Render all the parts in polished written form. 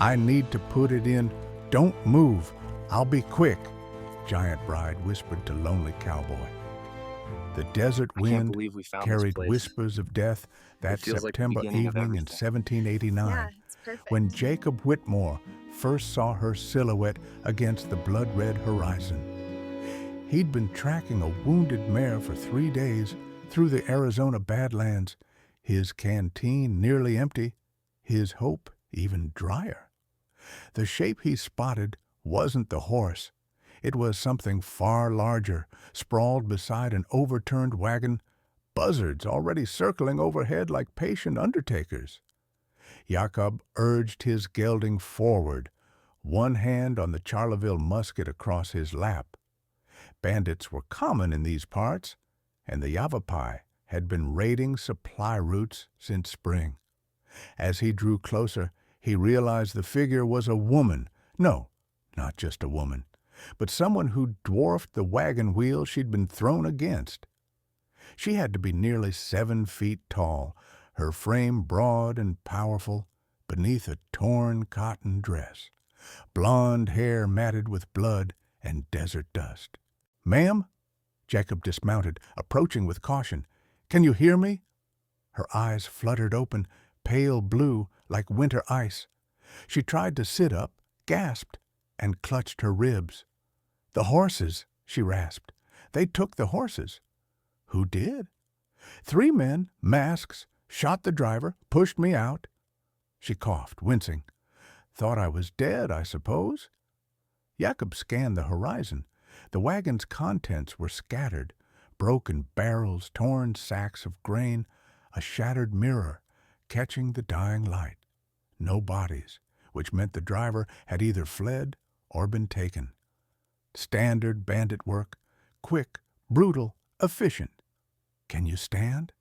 I need to put it in. Don't move. I'll be quick, Giant Bride whispered to lonely Cowboy. The desert I can't wind believe we found this carried place. whispers of death It that feels like the September beginning of evening in everything. 1789, Yeah, it's when perfect. Jacob Whitmore first saw her silhouette against the blood-red horizon. He'd been tracking a wounded mare for 3 days through the Arizona badlands, his canteen nearly empty, his hope even drier. The shape he spotted wasn't the horse. It was something far larger, sprawled beside an overturned wagon, buzzards already circling overhead like patient undertakers. Jakob urged his gelding forward, one hand on the Charleville musket across his lap. Bandits were common in these parts, and the Yavapai had been raiding supply routes since spring. As he drew closer, he realized the figure was a woman. No, not just a woman, but someone who dwarfed the wagon wheel she'd been thrown against. She had to be nearly 7 feet tall, her frame broad and powerful beneath a torn cotton dress, blonde hair matted with blood and desert dust. "Ma'am?" Jacob dismounted, approaching with caution. "Can you hear me?" Her eyes fluttered open, pale blue like winter ice. She tried to sit up, gasped, and clutched her ribs. "The horses," she rasped. "They took the horses." "Who did?" "3 men, masks, shot the driver, pushed me out." She coughed, wincing. "Thought I was dead, I suppose?" Jakob scanned the horizon. The wagon's contents were scattered, broken barrels, torn sacks of grain, a shattered mirror catching the dying light. No bodies, which meant the driver had either fled or been taken. Standard bandit work, quick, brutal, efficient. "Can you stand?"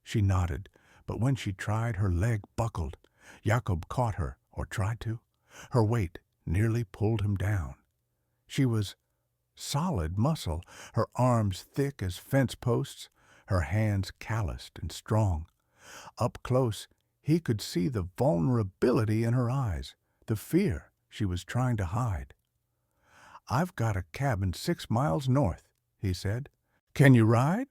She nodded, but when she tried, her leg buckled. Jakob caught her, or tried to. Her weight nearly pulled him down. She was solid muscle, her arms thick as fence posts, her hands calloused and strong. Up close, he could see the vulnerability in her eyes, the fear she was trying to hide. "I've got a cabin 6 miles north," he said. "Can you ride?"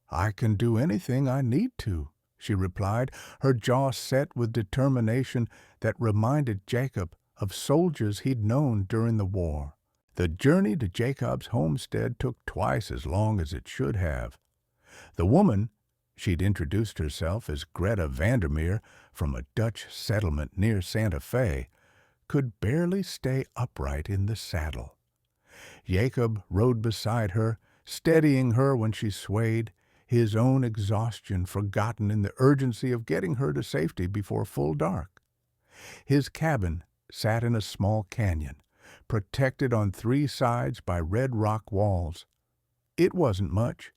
"I can do anything I need to," she replied, her jaw set with determination that reminded Jacob of soldiers he'd known during the war. The journey to Jacob's homestead took twice as long as it should have. The woman, she'd introduced herself as Greta Vandermeer from a Dutch settlement near Santa Fe, could barely stay upright in the saddle. Jacob rode beside her, steadying her when she swayed, his own exhaustion forgotten in the urgency of getting her to safety before full dark. His cabin sat in a small canyon, protected on 3 sides by red rock walls. It wasn't much.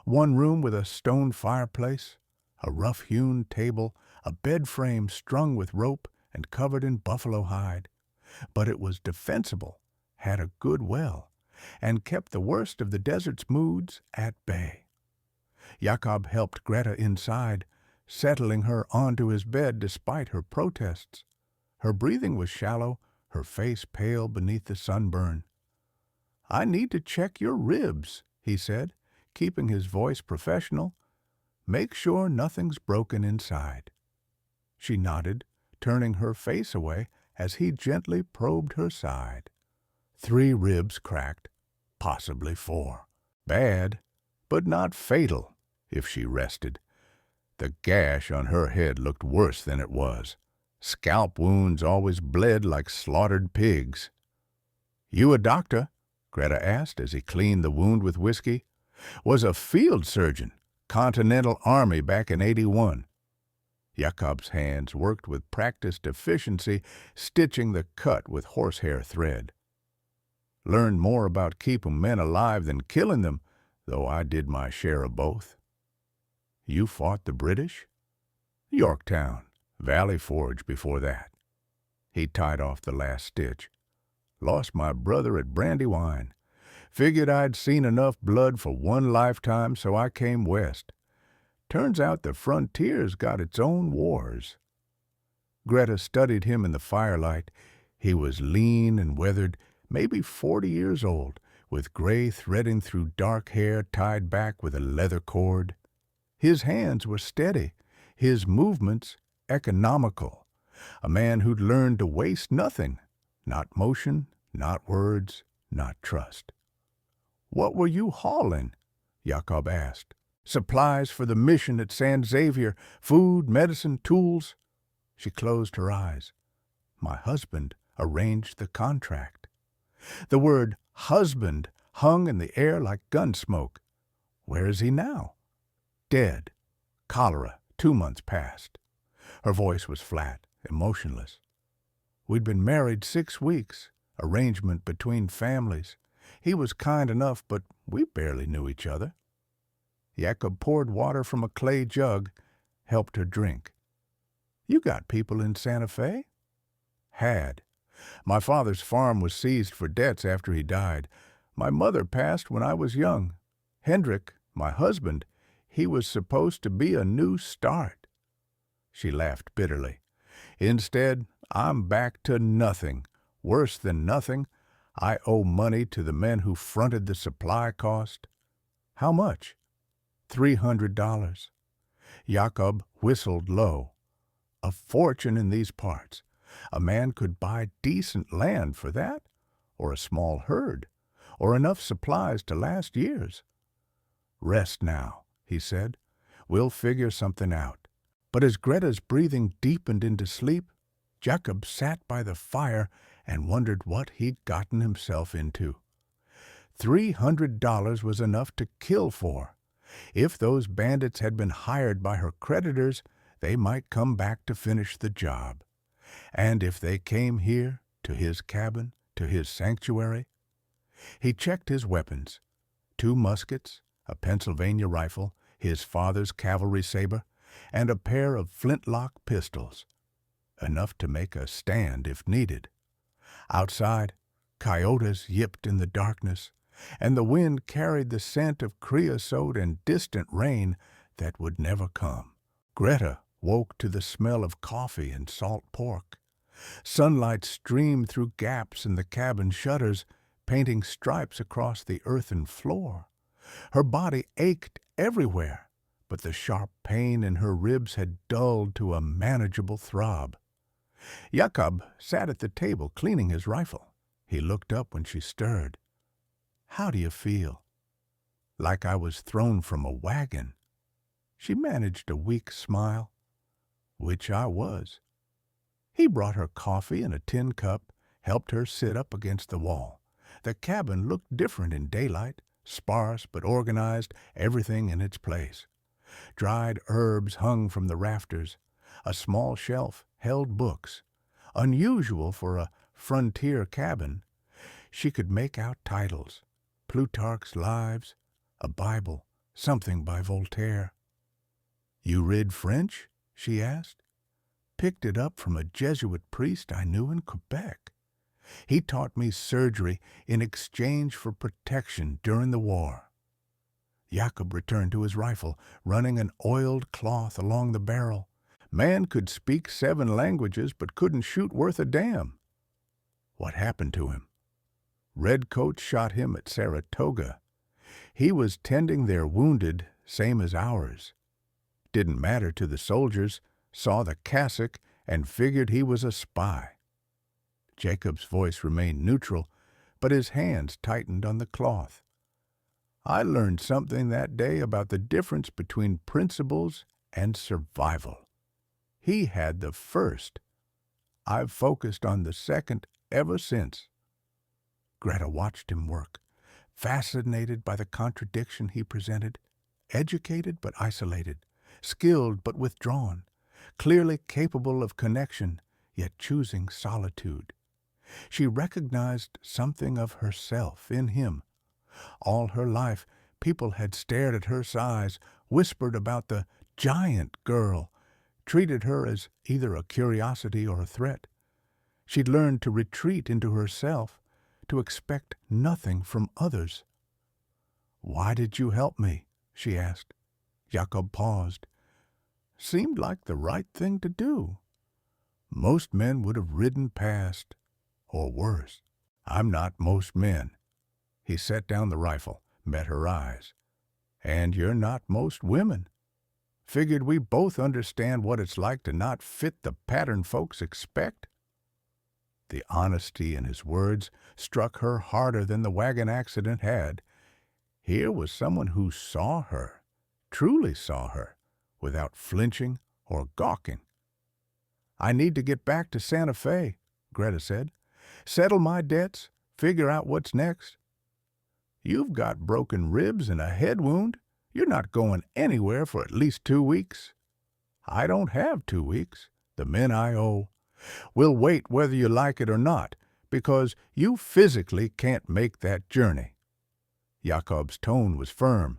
One room with a stone fireplace, a rough-hewn table, a bed frame strung with rope and covered in buffalo hide. But it was defensible, had a good well, and kept the worst of the desert's moods at bay. Jakob helped Greta inside, settling her onto his bed despite her protests. Her breathing was shallow, her face pale beneath the sunburn. "I need to check your ribs," he said, keeping his voice professional. "Make sure nothing's broken inside." She nodded, turning her face away as he gently probed her side. 3 ribs cracked, possibly 4. Bad, but not fatal, if she rested. The gash on her head looked worse than it was. Scalp wounds always bled like slaughtered pigs. "You a doctor?" Greta asked as he cleaned the wound with whiskey. "Was a field surgeon, Continental Army back in '81. Jakob's hands worked with practiced efficiency, stitching the cut with horsehair thread. "Learned more about keeping men alive than killing them, though I did my share of both." "You fought the British?" "Yorktown, Valley Forge before that." He tied off the last stitch. "Lost my brother at Brandywine. Figured I'd seen enough blood for one lifetime, so I came west. Turns out the frontier's got its own wars." Greta studied him in the firelight. He was lean and weathered, maybe 40 years old, with gray threading through dark hair tied back with a leather cord. His hands were steady, his movements economical. A man who'd learned to waste nothing, not motion, not words, not trust. "What were you hauling?" Jakob asked. "Supplies for the mission at San Xavier, food, medicine, tools." She closed her eyes. "My husband arranged the contract." The word husband hung in the air like gun smoke. "Where is he now?" "Dead. Cholera, 2 months past." Her voice was flat, emotionless. "We'd been married 6 weeks, arrangement between families. He was kind enough, but we barely knew each other." Jakob poured water from a clay jug, helped her drink. "You got people in Santa Fe?" "Had. My father's farm was seized for debts after he died. My mother passed when I was young. Hendrik, my husband, he was supposed to be a new start." She laughed bitterly. "Instead, I'm back to nothing. Worse than nothing. I owe money to the men who fronted the supply cost." "How much?" $300. Jakob whistled low. "A fortune in these parts. A man could buy decent land for that, or a small herd, or enough supplies to last years." "Rest now," he said. "We'll figure something out." But as Greta's breathing deepened into sleep, Jakob sat by the fire and wondered what he'd gotten himself into. $300 was enough to kill for. If those bandits had been hired by her creditors, they might come back to finish the job. And if they came here, to his cabin, to his sanctuary? He checked his weapons. 2 muskets, a Pennsylvania rifle, his father's cavalry saber, and a pair of flintlock pistols. Enough to make a stand if needed. Outside, coyotes yipped in the darkness, and the wind carried the scent of creosote and distant rain that would never come. Greta woke to the smell of coffee and salt pork. Sunlight streamed through gaps in the cabin shutters, painting stripes across the earthen floor. Her body ached everywhere, but the sharp pain in her ribs had dulled to a manageable throb. Jakob sat at the table cleaning his rifle. He looked up when she stirred. "How do you feel?" "Like I was thrown from a wagon." She managed a weak smile. "Which I was." He brought her coffee in a tin cup, helped her sit up against the wall. The cabin looked different in daylight, sparse but organized, everything in its place. Dried herbs hung from the rafters. A small shelf held books. Unusual for a frontier cabin. She could make out titles. Plutarch's Lives, a Bible, something by Voltaire. "You read French?" she asked. "Picked it up from a Jesuit priest I knew in Quebec. He taught me surgery in exchange for protection during the war." Jakob returned to his rifle, running an oiled cloth along the barrel. Man could speak 7 languages but couldn't shoot worth a damn. What happened to him? Redcoats shot him at Saratoga. He was tending their wounded, same as ours. Didn't matter to the soldiers, saw the cassock, and figured he was a spy. Jacob's voice remained neutral, but his hands tightened on the cloth. "I learned something that day about the difference between principles and survival. He had the first. I've focused on the second ever since." Greta watched him work, fascinated by the contradiction he presented, educated but isolated, skilled but withdrawn, clearly capable of connection, yet choosing solitude. She recognized something of herself in him. All her life, people had stared at her size, whispered about the giant girl, treated her as either a curiosity or a threat. She'd learned to retreat into herself, to expect nothing from others. "Why did you help me?" she asked. Jakob paused. "Seemed like the right thing to do." Most men would have ridden past, or worse. I'm not most men. He set down the rifle, met her eyes. And you're not most women. Figured we both understand what it's like to not fit the pattern folks expect. The honesty in his words struck her harder than the wagon accident had. Here was someone who saw her, truly saw her, without flinching or gawking. I need to get back to Santa Fe, Greta said. Settle my debts, figure out what's next. You've got broken ribs and a head wound. You're not going anywhere for at least 2 weeks. I don't have 2 weeks. The men I owe will wait whether you like it or not, because you physically can't make that journey. Jakob's tone was firm.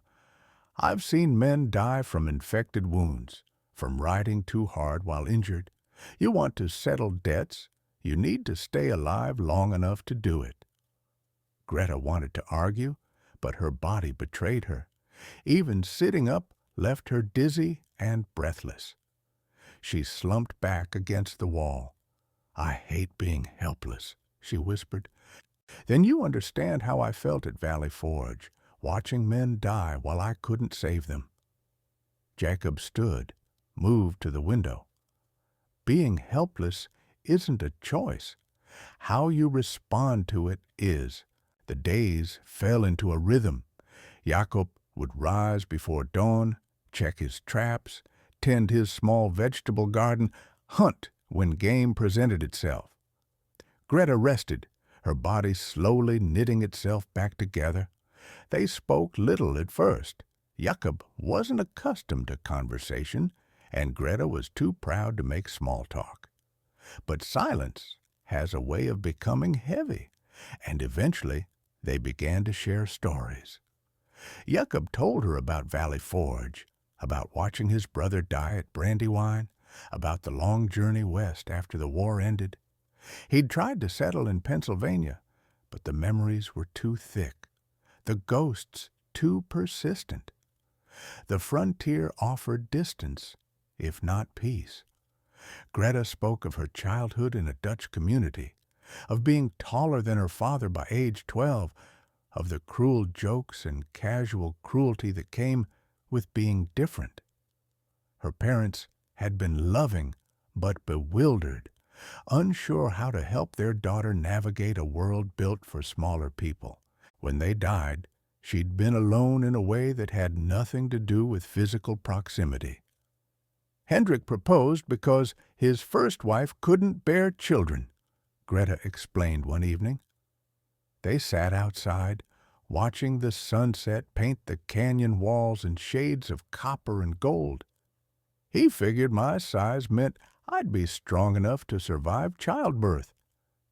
I've seen men die from infected wounds, from riding too hard while injured. You want to settle debts, you need to stay alive long enough to do it. Greta wanted to argue, but her body betrayed her. Even sitting up left her dizzy and breathless. She slumped back against the wall. I hate being helpless, she whispered. Then you understand how I felt at Valley Forge, watching men die while I couldn't save them. Jakob stood, moved to the window. Being helpless isn't a choice. How you respond to it is. The days fell into a rhythm. Jakob would rise before dawn, check his traps, tend his small vegetable garden, hunt when game presented itself. Greta rested, her body slowly knitting itself back together. They spoke little at first. Jakob wasn't accustomed to conversation, and Greta was too proud to make small talk. But silence has a way of becoming heavy, and eventually they began to share stories. Jakob told her about Valley Forge, about watching his brother die at Brandywine, about the long journey west after the war ended. He'd tried to settle in Pennsylvania, but the memories were too thick, the ghosts too persistent. The frontier offered distance, if not peace. Greta spoke of her childhood in a Dutch community, of being taller than her father by age 12, of the cruel jokes and casual cruelty that came with being different. Her parents had been loving but bewildered, unsure how to help their daughter navigate a world built for smaller people. When they died, she'd been alone in a way that had nothing to do with physical proximity. Hendrik proposed because his first wife couldn't bear children, Greta explained one evening. They sat outside, watching the sunset paint the canyon walls in shades of copper and gold. He figured my size meant I'd be strong enough to survive childbirth.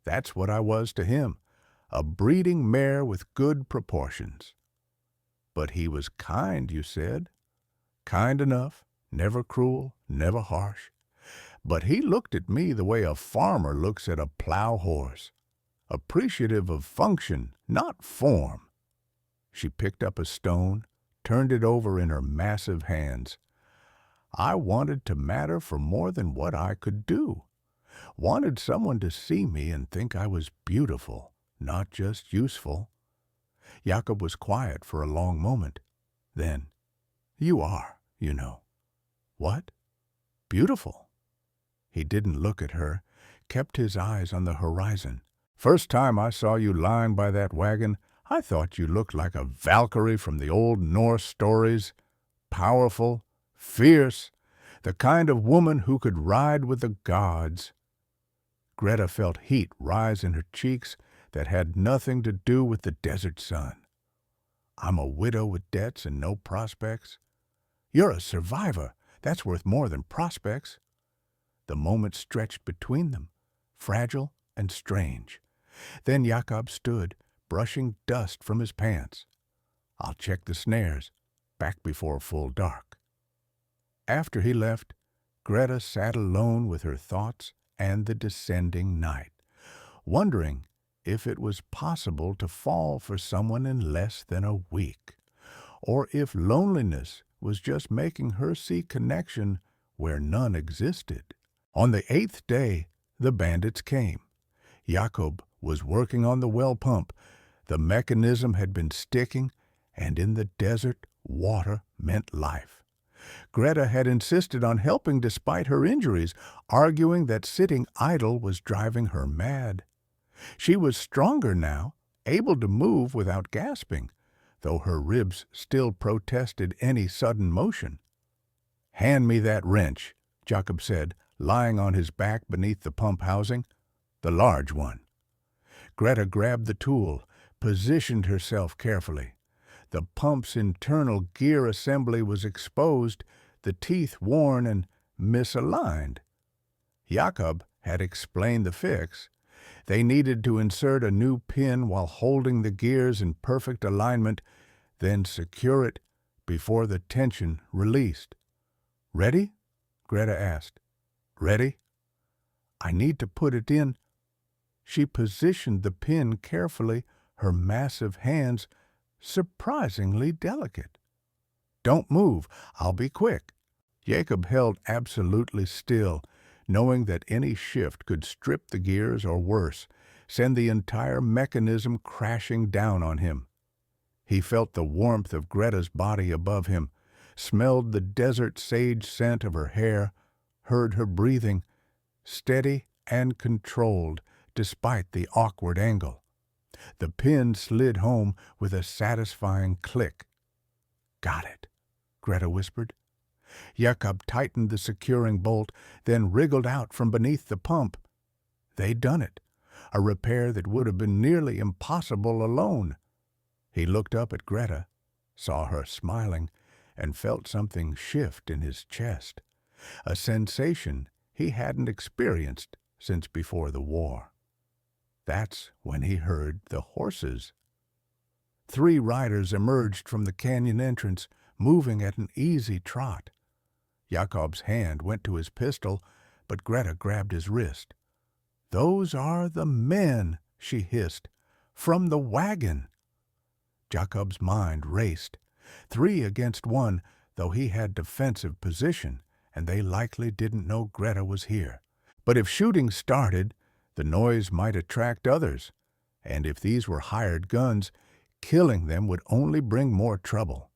That's what I was to him, a breeding mare with good proportions. But he was kind, you said. Kind enough, never cruel, never harsh. But he looked at me the way a farmer looks at a plow horse, appreciative of function, not form. She picked up a stone, turned it over in her massive hands. I wanted to matter for more than what I could do. Wanted someone to see me and think I was beautiful, not just useful. Jakob was quiet for a long moment. Then, you are, you know. What? Beautiful. He didn't look at her, kept his eyes on the horizon. First time I saw you lying by that wagon, I thought you looked like a Valkyrie from the old Norse stories. Powerful, fierce, the kind of woman who could ride with the gods. Greta felt heat rise in her cheeks that had nothing to do with the desert sun. I'm a widow with debts and no prospects. You're a survivor. That's worth more than prospects. The moment stretched between them, fragile and strange. Then Jakob stood, brushing dust from his pants. I'll check the snares, back before full dark. After he left, Greta sat alone with her thoughts and the descending night, wondering if it was possible to fall for someone in less than a week, or if loneliness was just making her see connection where none existed. On the 8th day, the bandits came. Jakob was working on the well pump. The mechanism had been sticking, and in the desert, water meant life. Greta had insisted on helping despite her injuries, arguing that sitting idle was driving her mad. She was stronger now, able to move without gasping, though her ribs still protested any sudden motion. "Hand me that wrench," Jakob said, lying on his back beneath the pump housing, the large one. Greta grabbed the tool, positioned herself carefully. The pump's internal gear assembly was exposed, the teeth worn and misaligned. Jakob had explained the fix. They needed to insert a new pin while holding the gears in perfect alignment, then secure it before the tension released. "Ready?" Greta asked. "Ready?" "I need to put it in." She positioned the pin carefully, her massive hands surprisingly delicate. "Don't move. I'll be quick." Jakob held absolutely still, knowing that any shift could strip the gears or worse, send the entire mechanism crashing down on him. He felt the warmth of Greta's body above him, smelled the desert sage scent of her hair, heard her breathing, steady and controlled despite the awkward angle. The pin slid home with a satisfying click. "Got it," Greta whispered. Jakob tightened the securing bolt, then wriggled out from beneath the pump. They'd done it, a repair that would have been nearly impossible alone. He looked up at Greta, saw her smiling, and felt something shift in his chest, a sensation he hadn't experienced since before the war. That's when he heard the horses. 3 riders emerged from the canyon entrance, moving at an easy trot. Jakob's hand went to his pistol, but Greta grabbed his wrist. "Those are the men," she hissed, "from the wagon." Jakob's mind raced. 3 against 1, though he had defensive position, and they likely didn't know Greta was here. But if shooting started, the noise might attract others, and if these were hired guns, killing them would only bring more trouble.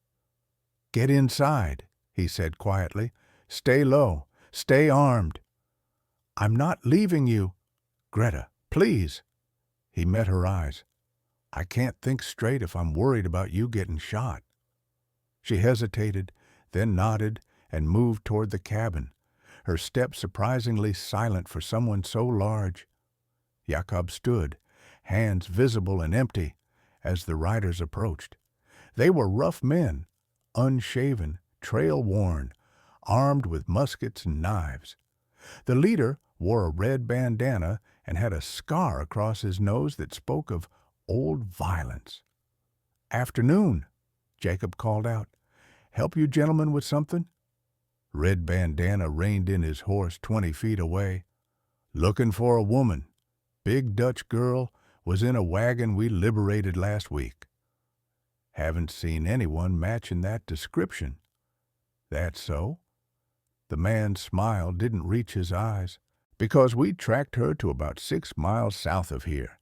"Get inside," he said quietly. "Stay low. Stay armed." "I'm not leaving you." "Greta, please." He met her eyes. "I can't think straight if I'm worried about you getting shot." She hesitated, then nodded and moved toward the cabin, her step surprisingly silent for someone so large. Jakob stood, hands visible and empty, as the riders approached. They were rough men, unshaven, trail-worn, armed with muskets and knives. The leader wore a red bandana and had a scar across his nose that spoke of old violence. "Afternoon," Jakob called out. "Help you gentlemen with something?" Red Bandana reined in his horse 20 feet away. "Looking for a woman. Big Dutch girl, was in a wagon we liberated last week." "Haven't seen anyone matching that description." "That's so?" The man's smile didn't reach his eyes. "Because we tracked her to about 6 miles south of here.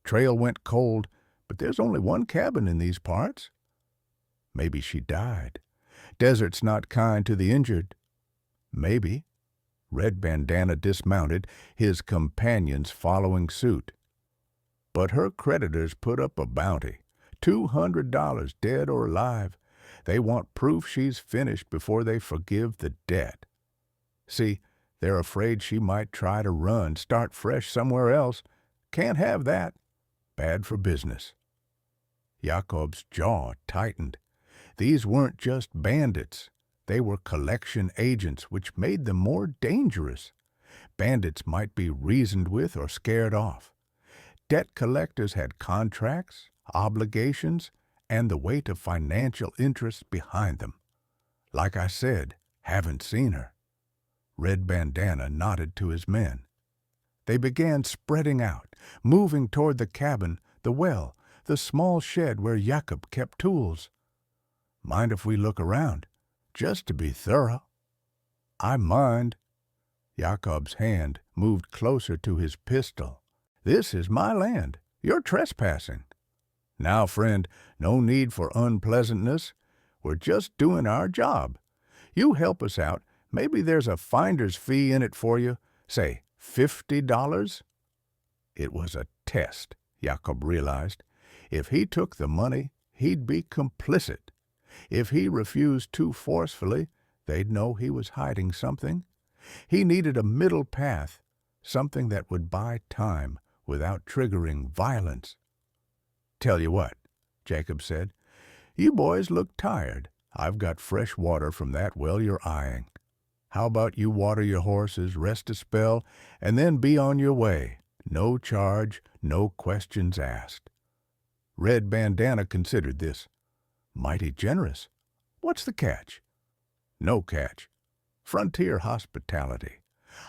Trail went cold, but there's only one cabin in these parts." "Maybe she died. Desert's not kind to the injured." "Maybe." Red Bandana dismounted, his companions following suit. "But her creditors put up a bounty, $200 dead or alive. They want proof she's finished before they forgive the debt. See, they're afraid she might try to run, start fresh somewhere else. Can't have that. Bad for business." Jakob's jaw tightened. These weren't just bandits. They were collection agents, which made them more dangerous. Bandits might be reasoned with or scared off. Debt collectors had contracts, obligations, and the weight of financial interests behind them. "Like I said, haven't seen her." Red Bandana nodded to his men. They began spreading out, moving toward the cabin, the well, the small shed where Jakob kept tools. "Mind if we look around? Just to be thorough." "I mind." Jakob's hand moved closer to his pistol. "This is my land. You're trespassing." "Now, friend, no need for unpleasantness. We're just doing our job. You help us out. Maybe there's a finder's fee in it for you. Say, $50? It was a test, Jakob realized. If he took the money, he'd be complicit. If he refused too forcefully, they'd know he was hiding something. He needed a middle path, something that would buy time without triggering violence. "Tell you what," Jakob said, "you boys look tired. I've got fresh water from that well you're eyeing. How about you water your horses, rest a spell, and then be on your way? No charge, no questions asked." Red Bandana considered this. Mighty generous. What's the catch? No catch. Frontier hospitality.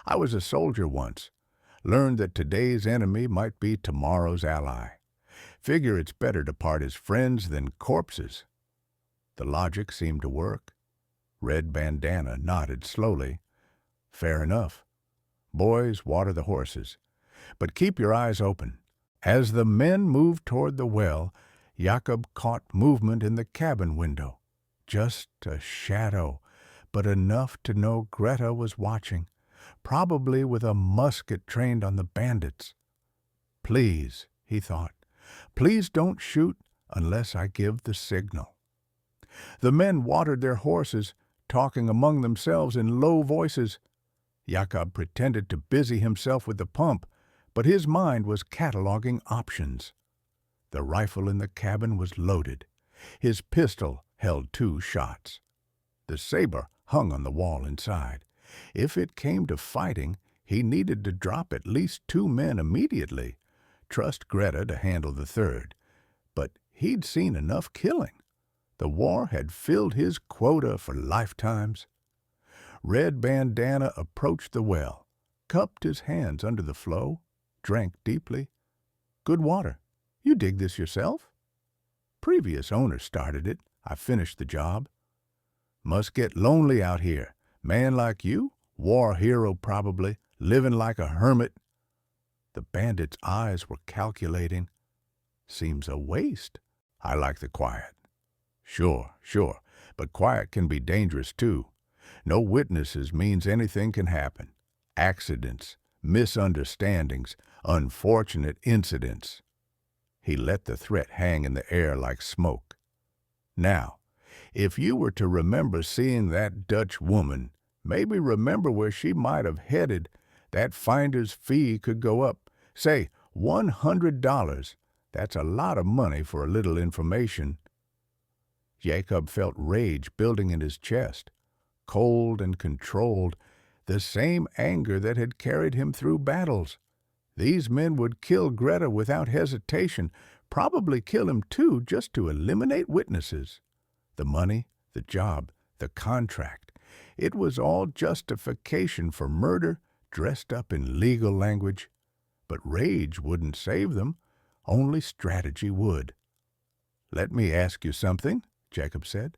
I was a soldier once. Learned that today's enemy might be tomorrow's ally. Figure it's better to part as friends than corpses. The logic seemed to work. Red Bandana nodded slowly. Fair enough. Boys, water the horses. But keep your eyes open. As the men moved toward the well, Jakob caught movement in the cabin window. Just a shadow, but enough to know Greta was watching, probably with a musket trained on the bandits. Please, he thought, please don't shoot unless I give the signal. The men watered their horses, talking among themselves in low voices. Jakob pretended to busy himself with the pump, but his mind was cataloging options. The rifle in the cabin was loaded. His pistol held 2 shots. The saber hung on the wall inside. If it came to fighting, he needed to drop at least 2 men immediately. Trust Greta to handle the third. But he'd seen enough killing. The war had filled his quota for lifetimes. Red Bandana approached the well, cupped his hands under the flow, drank deeply. Good water. You dig this yourself? Previous owner started it. I finished the job. Must get lonely out here. Man like you, war hero probably, living like a hermit. The bandit's eyes were calculating. Seems a waste. I like the quiet. Sure, but quiet can be dangerous too. No witnesses means anything can happen. Accidents, misunderstandings, unfortunate incidents. He let the threat hang in the air like smoke. Now, if you were to remember seeing that Dutch woman, maybe remember where she might have headed, that finder's fee could go up, say, $100. That's a lot of money for a little information. Jakob felt rage building in his chest, cold and controlled, the same anger that had carried him through battles. These men would kill Greta without hesitation, probably kill him too, just to eliminate witnesses. The money, the job, the contract, it was all justification for murder dressed up in legal language. But rage wouldn't save them, only strategy would. "Let me ask you something," Jakob said.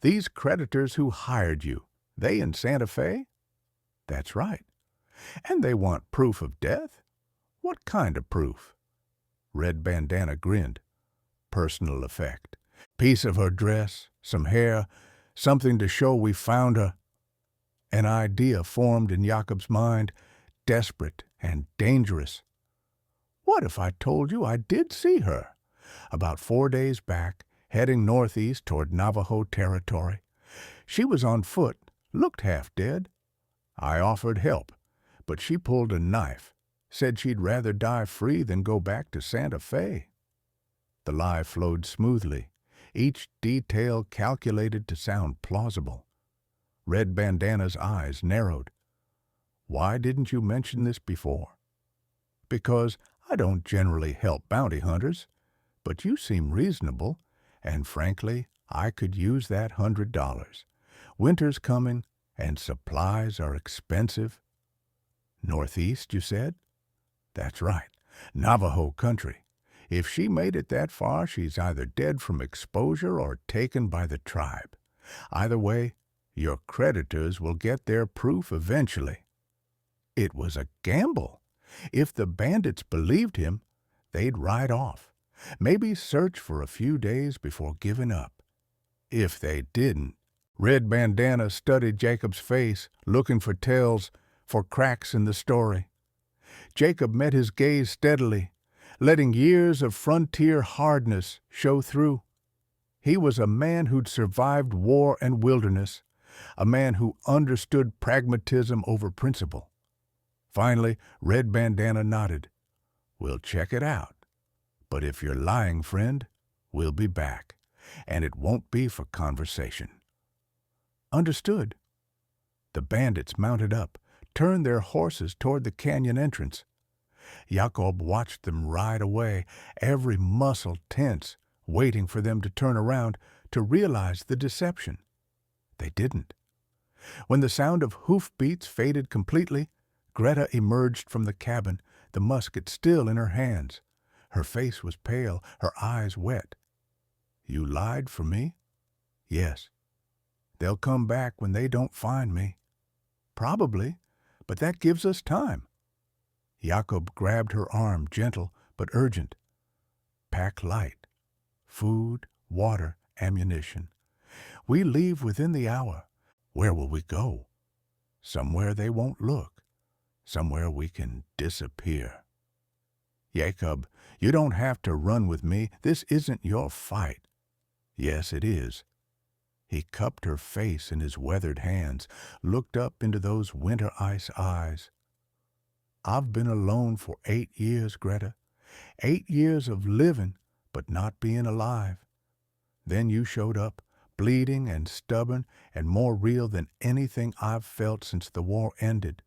"These creditors who hired you, they in Santa Fe?" "That's right. And they want proof of death? What kind of proof?" Red Bandana grinned. "Personal effect. Piece of her dress, some hair, something to show we found her." An idea formed in Jakob's mind, desperate and dangerous. What if I told you I did see her? About 4 days back, heading northeast toward Navajo territory. She was on foot, looked half dead. I offered help, but she pulled a knife, said she'd rather die free than go back to Santa Fe. The lie flowed smoothly, each detail calculated to sound plausible. Red Bandana's eyes narrowed. "Why didn't you mention this before?" "Because I don't generally help bounty hunters, but you seem reasonable, and frankly, I could use that $100. Winter's coming, and supplies are expensive." "Northeast, you said?" "That's right. Navajo country. If she made it that far, she's either dead from exposure or taken by the tribe. Either way, your creditors will get their proof eventually." It was a gamble. If the bandits believed him, they'd ride off, maybe search for a few days before giving up. If they didn't, Red Bandana studied Jacob's face, looking for tells, for cracks in the story. Jakob met his gaze steadily, letting years of frontier hardness show through. He was a man who'd survived war and wilderness, a man who understood pragmatism over principle. Finally, Red Bandana nodded. "We'll check it out. But if you're lying, friend, we'll be back, and it won't be for conversation." "Understood." The bandits mounted up, turned their horses toward the canyon entrance. Jakob watched them ride away, every muscle tense, waiting for them to turn around to realize the deception. They didn't. When the sound of hoofbeats faded completely, Greta emerged from the cabin, the musket still in her hands. Her face was pale, her eyes wet. "You lied for me?" "Yes." "They'll come back when they don't find me." "Probably, but that gives us time." Jakob grabbed her arm, gentle but urgent. "Pack light. Food, water, ammunition. We leave within the hour. Where will we go? Somewhere they won't look. Somewhere we can disappear." "Jakob, you don't have to run with me. This isn't your fight." "Yes, it is." He cupped her face in his weathered hands, looked up into those winter ice eyes. "I've been alone for 8 years, Greta. 8 years of living, but not being alive. Then you showed up, bleeding and stubborn and more real than anything I've felt since the war ended.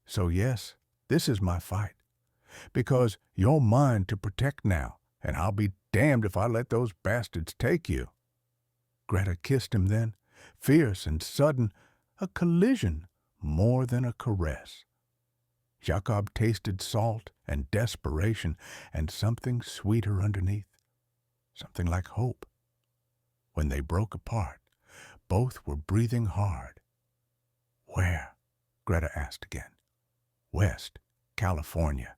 So yes, this is my fight. Because you're mine to protect now, and I'll be damned if I let those bastards take you." Greta kissed him then, fierce and sudden, a collision more than a caress. Jakob tasted salt and desperation and something sweeter underneath, something like hope. When they broke apart, both were breathing hard. "Where?" Greta asked again. "West, California.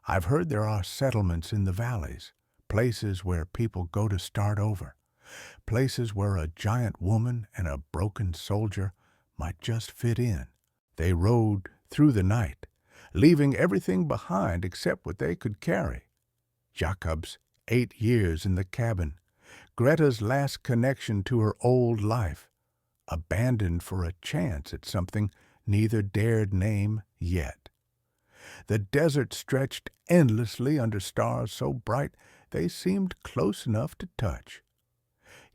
I've heard there are settlements in the valleys, places where people go to start over, places where a giant woman and a broken soldier might just fit in." They rode through the night, leaving everything behind except what they could carry. Jakob's 8 years in the cabin, Greta's last connection to her old life, abandoned for a chance at something neither dared name yet. The desert stretched endlessly under stars so bright they seemed close enough to touch.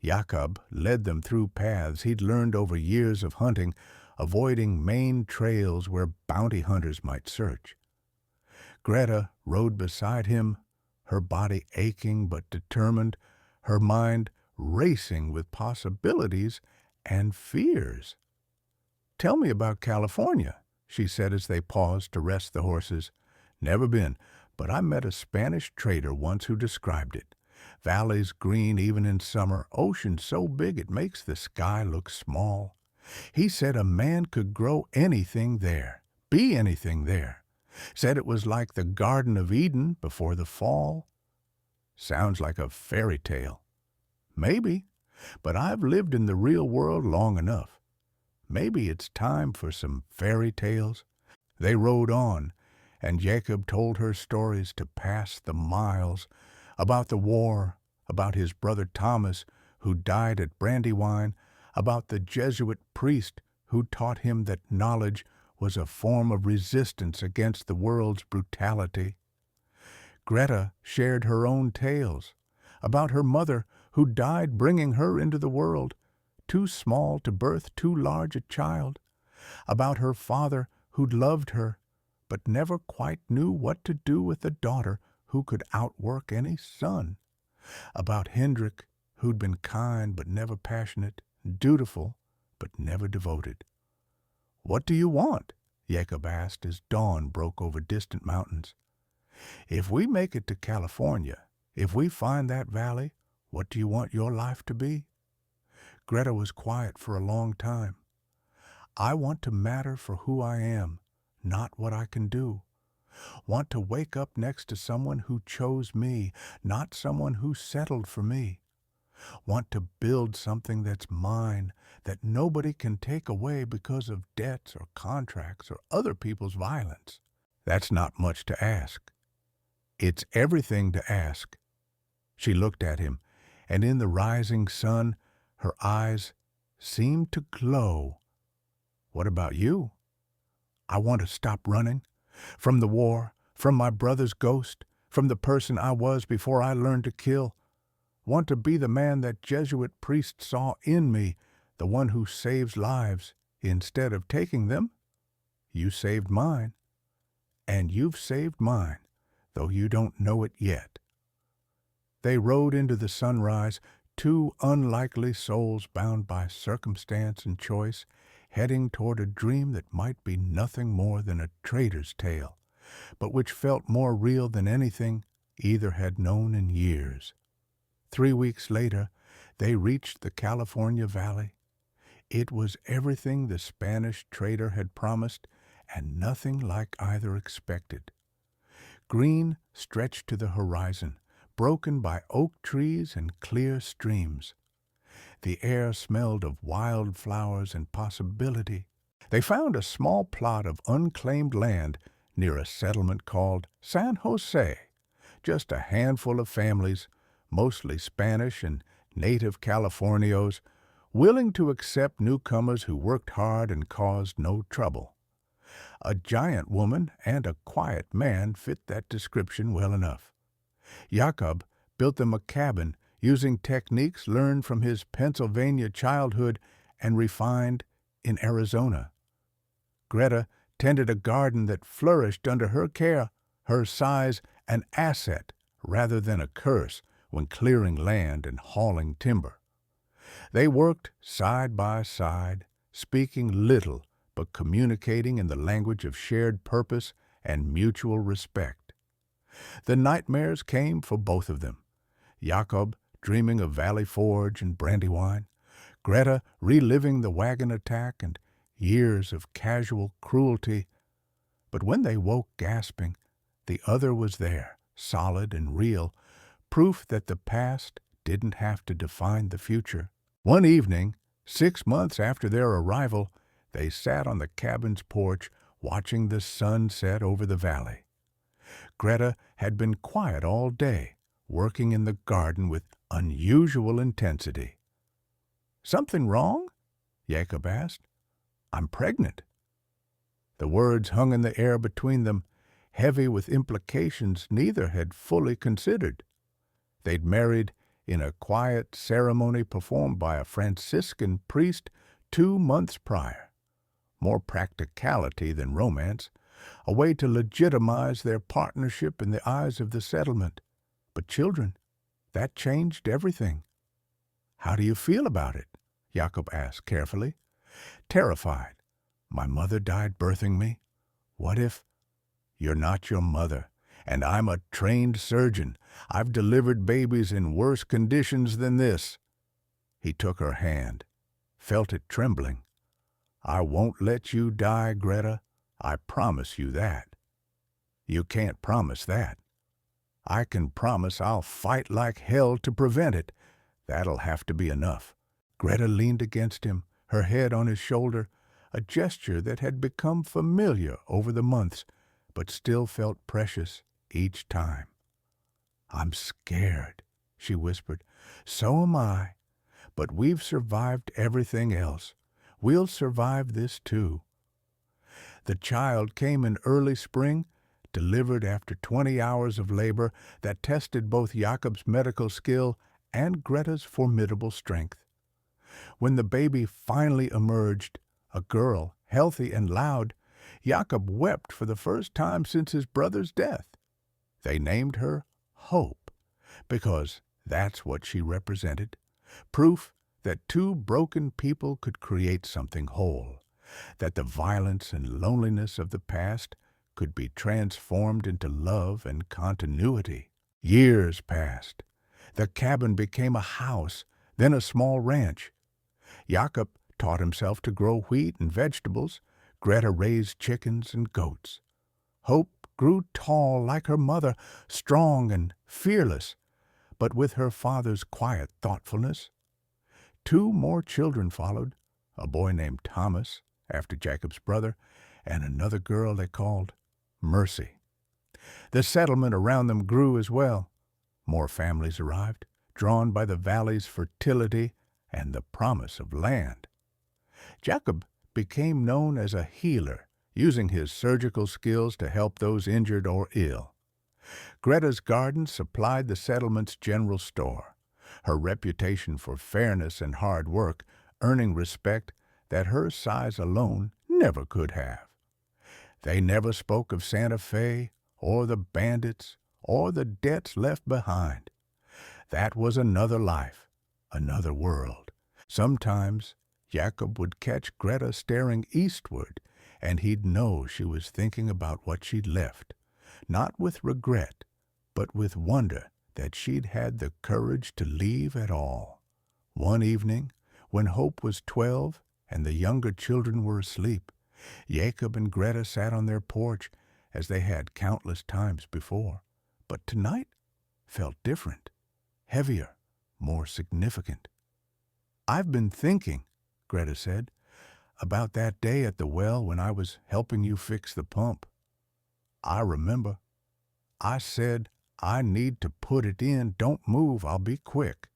Jakob led them through paths he'd learned over years of hunting, avoiding main trails where bounty hunters might search. Greta rode beside him, her body aching but determined, her mind racing with possibilities and fears. "Tell me about California," she said as they paused to rest the horses. "Never been, but I met a Spanish trader once who described it. Valleys green even in summer, ocean so big it makes the sky look small. He said a man could grow anything there, be anything there. Said it was like the Garden of Eden before the fall." "Sounds like a fairy tale." "Maybe, but I've lived in the real world long enough. Maybe it's time for some fairy tales." They rode on, and Jakob told her stories to pass the miles, about the war, about his brother Thomas, who died at Brandywine, about the Jesuit priest who taught him that knowledge was a form of resistance against the world's brutality. Greta shared her own tales, about her mother who died bringing her into the world, too small to birth too large a child, about her father who'd loved her, but never quite knew what to do with a daughter who could outwork any son, about Hendrik, who'd been kind but never passionate, dutiful but never devoted. "What do you want?" Jakob asked as dawn broke over distant mountains. "If we make it to California, if we find that valley, what do you want your life to be?" Greta was quiet for a long time. "I want to matter for who I am, not what I can do. Want to wake up next to someone who chose me, not someone who settled for me. Want to build something that's mine, that nobody can take away because of debts or contracts or other people's violence. That's not much to ask. It's everything to ask. She looked at him, and in the rising sun, her eyes seemed to glow. What about you? I want to stop running. From the war, from my brother's ghost, from the person I was before I learned to kill. Want to be the man that Jesuit priest saw in me, the one who saves lives instead of taking them. You saved mine, and you've saved mine, though you don't know it yet. They rode into the sunrise, two unlikely souls bound by circumstance and choice, heading toward a dream that might be nothing more than a trader's tale, but which felt more real than anything either had known in years. 3 weeks later, they reached the California Valley. It was everything the Spanish trader had promised, and nothing like either expected. Green stretched to the horizon, broken by oak trees and clear streams. The air smelled of wildflowers and possibility. They found a small plot of unclaimed land near a settlement called San Jose. Just a handful of families, mostly Spanish and native Californios, willing to accept newcomers who worked hard and caused no trouble. A giant woman and a quiet man fit that description well enough. Jakob built them a cabin using techniques learned from his Pennsylvania childhood and refined in Arizona. Greta tended a garden that flourished under her care, her size an asset rather than a curse when clearing land and hauling timber. They worked side by side, speaking little but communicating in the language of shared purpose and mutual respect. The nightmares came for both of them. Jakob dreaming of Valley Forge and Brandywine, Greta reliving the wagon attack and years of casual cruelty. But when they woke gasping, the other was there, solid and real, proof that the past didn't have to define the future. One evening, 6 months after their arrival, they sat on the cabin's porch watching the sun set over the valley. Greta had been quiet all day, working in the garden with unusual intensity. "Something wrong?" Jakob asked. "I'm pregnant." The words hung in the air between them, heavy with implications neither had fully considered. They'd married in a quiet ceremony performed by a Franciscan priest 2 months prior. More practicality than romance, a way to legitimize their partnership in the eyes of the settlement. But children, that changed everything. "How do you feel about it?" Jakob asked carefully. "Terrified. My mother died birthing me. What if—" "You're not your mother, and I'm a trained surgeon. I've delivered babies in worse conditions than this." He took her hand, felt it trembling. "I won't let you die, Greta. I promise you that." "You can't promise that." "I can promise I'll fight like hell to prevent it. That'll have to be enough." Greta leaned against him, her head on his shoulder, a gesture that had become familiar over the months, but still felt precious each time. "I'm scared," she whispered. "So am I. But we've survived everything else. We'll survive this too." The child came in early spring, delivered after 20 hours of labor that tested both Jakob's medical skill and Greta's formidable strength. When the baby finally emerged, a girl, healthy and loud, Jakob wept for the first time since his brother's death. They named her Hope, because that's what she represented, proof that two broken people could create something whole, that the violence and loneliness of the past could be transformed into love and continuity. Years passed. The cabin became a house, then a small ranch. Jakob taught himself to grow wheat and vegetables. Greta raised chickens and goats. Hope grew tall like her mother, strong and fearless, but with her father's quiet thoughtfulness. 2 more children followed, a boy named Thomas, after Jacob's brother, and another girl they called Mercy. The settlement around them grew as well. More families arrived, drawn by the valley's fertility and the promise of land. Jakob became known as a healer, using his surgical skills to help those injured or ill. Greta's garden supplied the settlement's general store, her reputation for fairness and hard work earning respect that her size alone never could have. They never spoke of Santa Fe or the bandits or the debts left behind. That was another life, another world. Sometimes Jakob would catch Greta staring eastward, and he'd know she was thinking about what she'd left, not with regret, but with wonder that she'd had the courage to leave at all. One evening, when Hope was 12 and the younger children were asleep, Jakob and Greta sat on their porch as they had countless times before. But tonight felt different, heavier, more significant. "I've been thinking," Greta said, "about that day at the well when I was helping you fix the pump. I remember. I said, I need to put it in. Don't move. I'll be quick."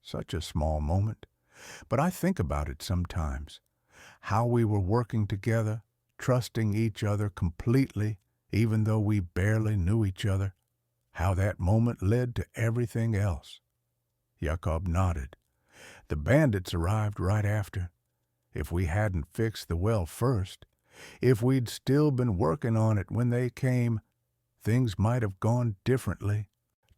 Such a small moment. But I think about it sometimes. How we were working together, trusting each other completely, even though we barely knew each other. How that moment led to everything else. Jakob nodded. The bandits arrived right after. If we hadn't fixed the well first, if we'd still been working on it when they came, things might have gone differently.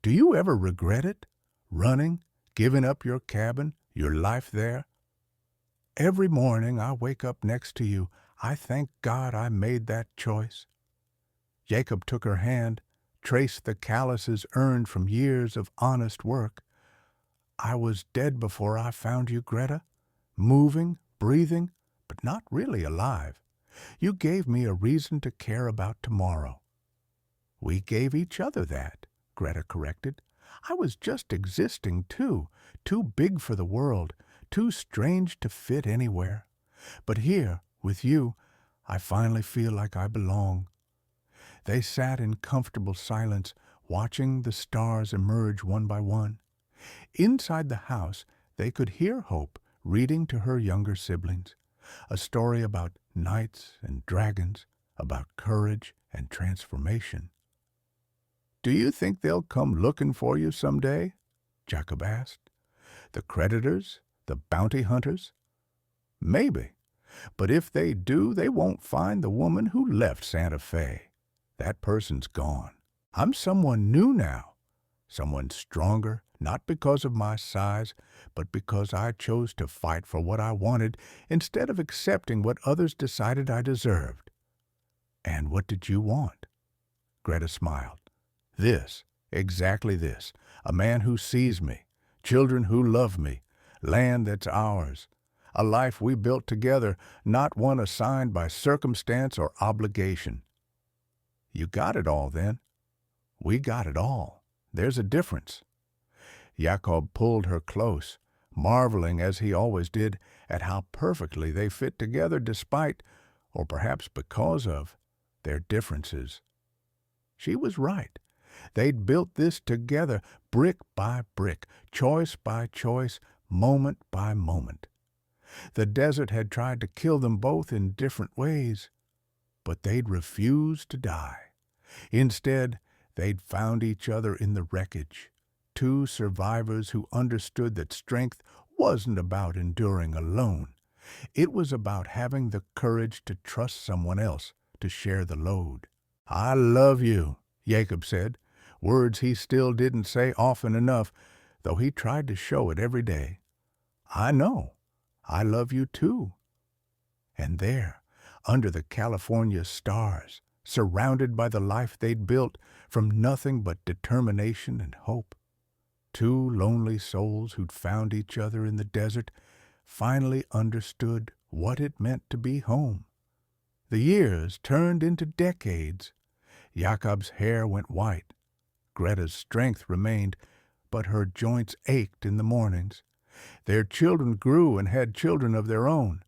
Do you ever regret it? Running, giving up your cabin, your life there? Every morning I wake up next to you. I thank God I made that choice. Jakob took her hand, traced the calluses earned from years of honest work. I was dead before I found you, Greta. Moving, breathing, but not really alive. You gave me a reason to care about tomorrow. We gave each other that, Greta corrected. I was just existing, too big for the world, too strange to fit anywhere. But here, with you, I finally feel like I belong. They sat in comfortable silence, watching the stars emerge one by one. Inside the house, they could hear Hope reading to her younger siblings, a story about knights and dragons, about courage and transformation. "Do you think they'll come looking for you someday?" Jakob asked. "The creditors? The bounty hunters?" "Maybe. But if they do, they won't find the woman who left Santa Fe. That person's gone. I'm someone new now, someone stronger, not because of my size, but because I chose to fight for what I wanted instead of accepting what others decided I deserved." "And what did you want?" Greta smiled. "This, exactly this, a man who sees me, children who love me, land that's ours, a life we built together, not one assigned by circumstance or obligation." "You got it all, then." "We got it all. There's a difference." Jakob pulled her close, marveling, as he always did, at how perfectly they fit together despite, or perhaps because of, their differences. She was right. They'd built this together, brick by brick, choice by choice, moment by moment. The desert had tried to kill them both in different ways, but they'd refused to die. Instead, they'd found each other in the wreckage, 2 survivors who understood that strength wasn't about enduring alone. It was about having the courage to trust someone else to share the load. "I love you," Jakob said, words he still didn't say often enough, though he tried to show it every day. "I know. I love you too." And there, under the California stars, surrounded by the life they'd built from nothing but determination and hope, 2 lonely souls who'd found each other in the desert finally understood what it meant to be home. The years turned into decades. Jakob's hair went white. Greta's strength remained, but her joints ached in the mornings. Their children grew and had children of their own.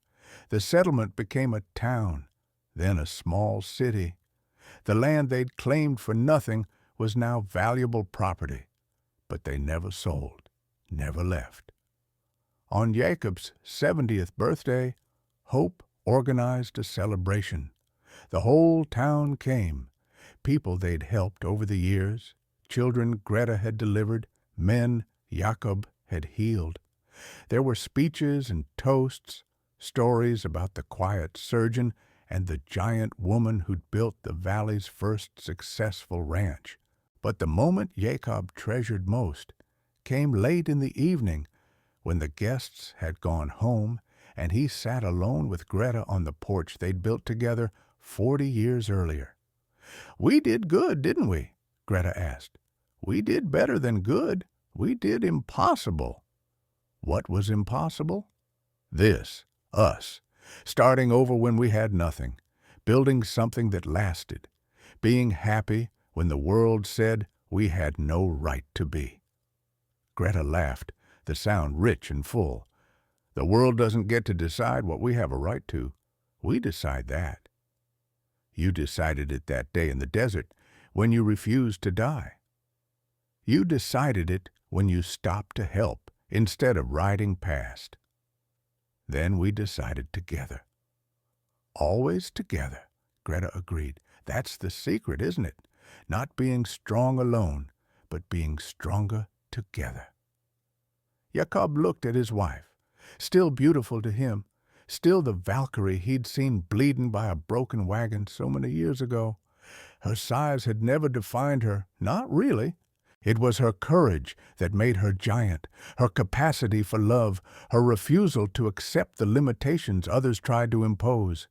The settlement became a town, then a small city. The land they'd claimed for nothing was now valuable property, but they never sold, never left. On Jakob's 70th birthday, Hope organized a celebration. The whole town came, people they'd helped over the years, children Greta had delivered, men Jakob had healed. There were speeches and toasts, stories about the quiet surgeon and the giant woman who'd built the valley's first successful ranch. But the moment Jakob treasured most came late in the evening when the guests had gone home and he sat alone with Greta on the porch they'd built together 40 years earlier. "We did good, didn't we?" Greta asked. "We did better than good. We did impossible." What was impossible? This, us, starting over when we had nothing, building something that lasted, being happy when the world said we had no right to be. Greta laughed, the sound rich and full. "The world doesn't get to decide what we have a right to. We decide that. You decided it that day in the desert when you refused to die. You decided it when you stopped to help instead of riding past. Then we decided together." "Always together," Greta agreed. "That's the secret, isn't it? Not being strong alone, but being stronger together." Jakob looked at his wife, still beautiful to him, still the Valkyrie he'd seen bleeding by a broken wagon so many years ago. Her size had never defined her, not really. It was her courage that made her giant, her capacity for love, her refusal to accept the limitations others tried to impose.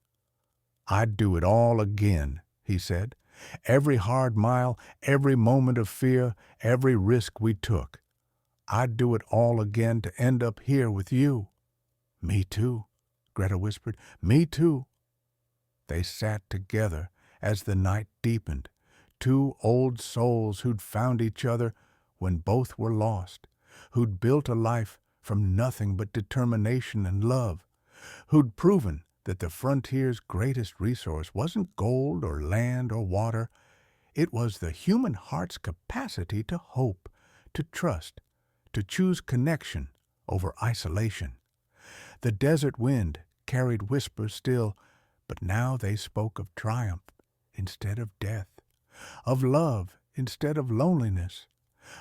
"I'd do it all again," he said. "Every hard mile, every moment of fear, every risk we took. I'd do it all again to end up here with you." "Me too," Greta whispered. "Me too." They sat together as the night deepened, two old souls who'd found each other when both were lost, who'd built a life from nothing but determination and love, who'd proven that the frontier's greatest resource wasn't gold or land or water. It was the human heart's capacity to hope, to trust, to choose connection over isolation. The desert wind carried whispers still, but now they spoke of triumph instead of death, of love instead of loneliness,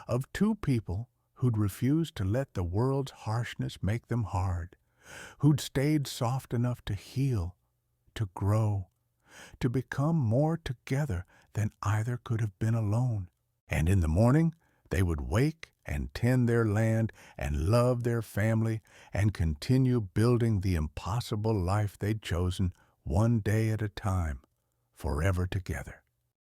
of two people who'd refused to let the world's harshness make them hard, who'd stayed soft enough to heal, to grow, to become more together than either could have been alone. And in the morning, they would wake and tend their land and love their family and continue building the impossible life they'd chosen one day at a time, forever together.